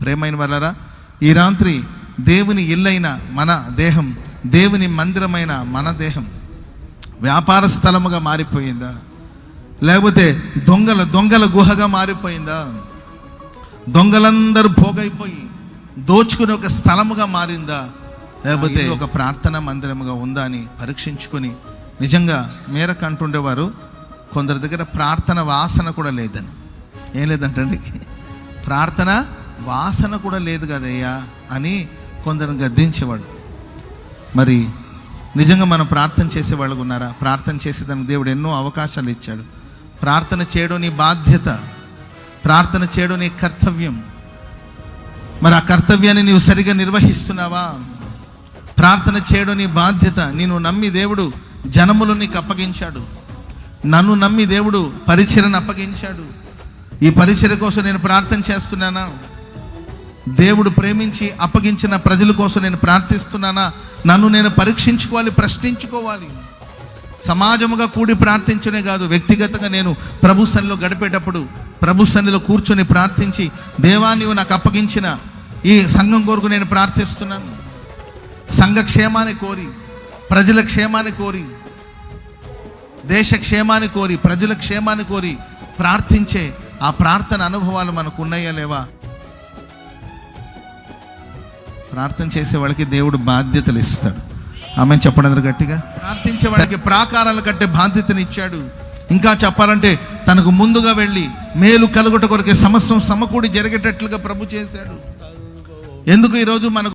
ప్రేమైన వాళ్ళరా, ఈ రాత్రి దేవుని ఇల్లైన మన దేహం, దేవుని మందిరమైన మన దేహం వ్యాపార స్థలముగా మారిపోయిందా? లేకపోతే దొంగల గుహగా మారిపోయిందా? దొంగలందరూ పోగైపోయి దోచుకుని ఒక స్థలముగా మారిందా? లేకపోతే ఒక ప్రార్థనా మందిరముగా ఉందా అని పరీక్షించుకొని, నిజంగా మేరకు అంటుండేవారు కొందరి దగ్గర ప్రార్థన వాసన కూడా లేదని. ఏం లేదంటండి, ప్రార్థన వాసన కూడా లేదు కదయ్యా అని కొందరు గద్దించేవాడు. మరి నిజంగా మనం ప్రార్థన చేసేవాళ్ళు ఉన్నారా? ప్రార్థన చేసేదానికి దేవుడు ఎన్నో అవకాశాలు ఇచ్చాడు. ప్రార్థన చేయడం నీ బాధ్యత, ప్రార్థన చేయడం నీ కర్తవ్యం. మరి ఆ కర్తవ్యాన్ని నీవు సరిగా నిర్వహిస్తున్నావా? ప్రార్థన చేయడం నీ బాధ్యత. నేను నమ్మి దేవుడు జనములు నీకు అప్పగించాడు, నన్ను నమ్మి దేవుడు పరిచర్యను అప్పగించాడు. ఈ పరిచర్య కోసం నేను ప్రార్థన చేస్తున్నానా? దేవుడు ప్రేమించి అప్పగించిన ప్రజల కోసం నేను ప్రార్థిస్తున్నానా? నన్ను నేను పరీక్షించుకోవాలి, ప్రశ్నించుకోవాలి. సమాజముగా కూడి ప్రార్థించనే కాదు, వ్యక్తిగతంగా నేను ప్రభు సన్నిధిలో గడిపేటప్పుడు ప్రభు సన్నిధిలో కూర్చొని ప్రార్థించి, దేవా నీవు నాకు అప్పగించిన ఈ సంఘం కొరకు నేను ప్రార్థిస్తున్నాను. సంఘ క్షేమాన్ని కోరి, ప్రజల క్షేమాన్ని కోరి, దేశ క్షేమాన్ని కోరి, ప్రజల క్షేమాన్ని కోరి ప్రార్థించే ఆ ప్రార్థన అనుభవాలు మనకు ఉన్నాయా లేవా? ప్రార్థన చేసే వాళ్ళకి దేవుడు బాధ్యతలు ఇస్తాడు. ఆమె చెప్పడం గట్టిగా. ప్రార్థించే వాళ్ళకి ప్రాకారాలు కట్టే బాధ్యతను ఇచ్చాడు. ఇంకా చెప్పాలంటే తనకు ముందుగా వెళ్ళి మేలు కలుగుట కొరకే సమస్తం సమకూడి జరిగేటట్లుగా ప్రభు చేశాడు. ఎందుకు ఈరోజు మనకు